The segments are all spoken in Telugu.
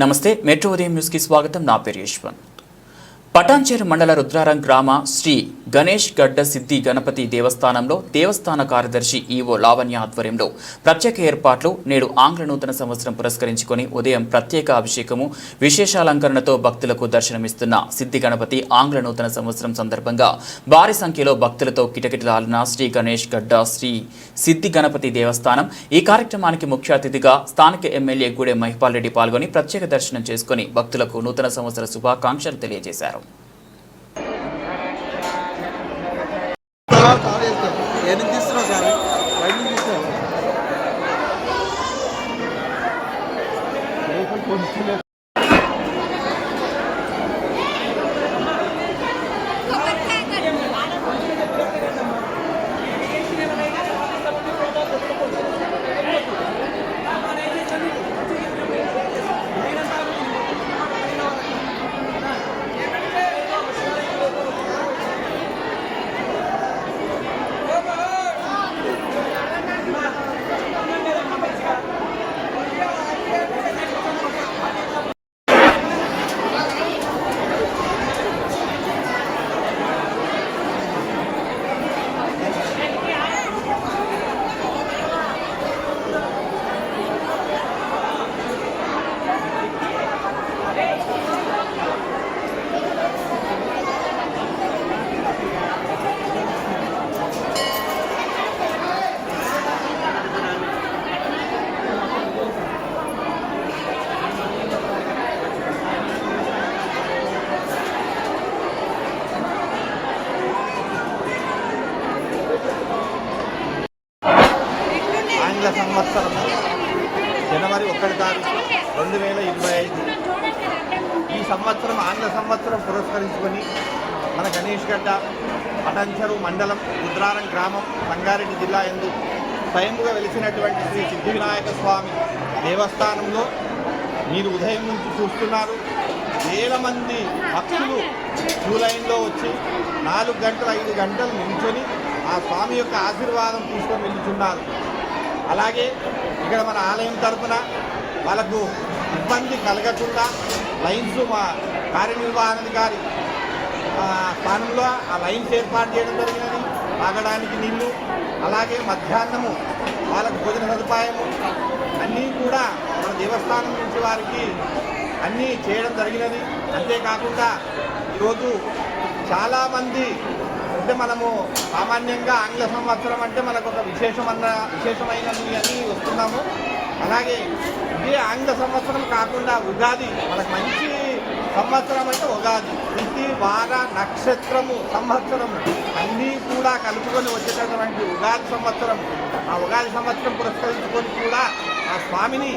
నమస్తే మెట్రో ఉదయం న్యూస్ కి స్వాగతం. నా పేరు యశ్వంత్. పటాన్చేరు మండల రుద్రారం గ్రామ శ్రీ గణేష్ గడ్డ సిద్ధి గణపతి దేవస్థానంలో దేవస్థాన కార్యదర్శి ఈవో లావణ్య ఆధ్వర్యంలో ప్రత్యేక ఏర్పాట్లు. నేడు ఆంగ్ల నూతన సంవత్సరం పురస్కరించుకొని ఉదయం ప్రత్యేక అభిషేకము విశేషాలంకరణతో భక్తులకు దర్శనమిస్తున్న సిద్ధి గణపతి ఆంగ్ల నూతన సంవత్సరం సందర్భంగా భారీ సంఖ్యలో భక్తులతో కిటకిటలాడిన శ్రీ గణేష్ గడ్డ శ్రీ సిద్ధి గణపతి దేవస్థానం. ఈ కార్యక్రమానికి ముఖ్య అతిథిగా స్థానిక ఎమ్మెల్యే గూడెం మహిపాల్ రెడ్డి పాల్గొని ప్రత్యేక దర్శనం చేసుకుని భక్తులకు నూతన సంవత్సర శుభాకాంక్షలు తెలియజేశారు. సంవత్సరం జనవరి 1 తారీఖు 2025 ఈ సంవత్సరం ఆంగ్ల సంవత్సరం పురస్కరించుకొని మన గణేష్ గడ్డ పటాన్చెరు మండలం రుద్రారం గ్రామం రంగారెడ్డి జిల్లా యందు స్వయంగా వెలిసినటువంటి శ్రీ సిద్ధి వినాయక స్వామి దేవస్థానంలో మీరు ఉదయం నుంచి చూస్తున్నారు. వేల మంది భక్తులు క్యూ లైన్లో వచ్చి 4 గంటలు 5 గంటలు నిల్చొని ఆ స్వామి యొక్క ఆశీర్వాదం తీసుకొని వెళ్తున్నారు. అలాగే ఇక్కడ మన ఆలయం తరఫున వాళ్ళకు ఇబ్బంది కలగకుండా లైన్స్ మా కార్యనిర్వహణాధికారి స్థానంలో ఆ లైన్స్ ఏర్పాటు చేయడం జరిగినది. తాగడానికి నీళ్లు, అలాగే మధ్యాహ్నము వాళ్ళకు భోజన సదుపాయము అన్నీ కూడా మన దేవస్థానం నుంచి వారికి అన్నీ చేయడం జరిగినది. అంతేకాకుండా ఈరోజు చాలామంది అంటే మనము సామాన్యంగా ఆంగ్ల సంవత్సరం అంటే మనకు ఒక విశేషమైనవి అని వస్తున్నాము. అలాగే ఇదే ఆంగ్ల సంవత్సరం కాకుండా ఉగాది మనకు మంచి సంవత్సరం అంటే ఉగాది. ప్రతి వార నక్షత్రము సంవత్సరము అన్నీ కూడా కలుపుకొని వచ్చేటటువంటి ఉగాది సంవత్సరం. ఆ ఉగాది సంవత్సరం పురస్కరించుకొని కూడా ఆ స్వామిని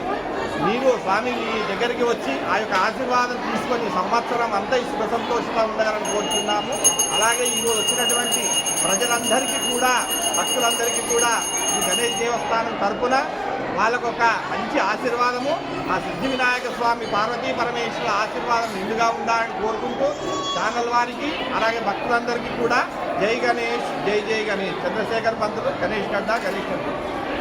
స్వామి దగ్గరికి వచ్చి ఆ యొక్క ఆశీర్వాదం తీసుకొని సంవత్సరం అంతా సుఖ సంతోషంగా ఉండగలని కోరుతున్నాము. అలాగే ఈరోజు వచ్చినటువంటి ప్రజలందరికీ కూడా భక్తులందరికీ కూడా ఈ గణేష్ దేవస్థానం తరఫున వాళ్ళకొక మంచి ఆశీర్వాదము ఆ సిద్ధి వినాయక స్వామి పార్వతీ పరమేశ్వర ఆశీర్వాదం నిండుగా ఉండాలని కోరుకుంటూ ఛానల్ వారికి అలాగే భక్తులందరికీ కూడా జై గణేష్, జై జై గణేష్. చంద్రశేఖర్ పంతులు, గణేష్ గడ్డ, గణేష్.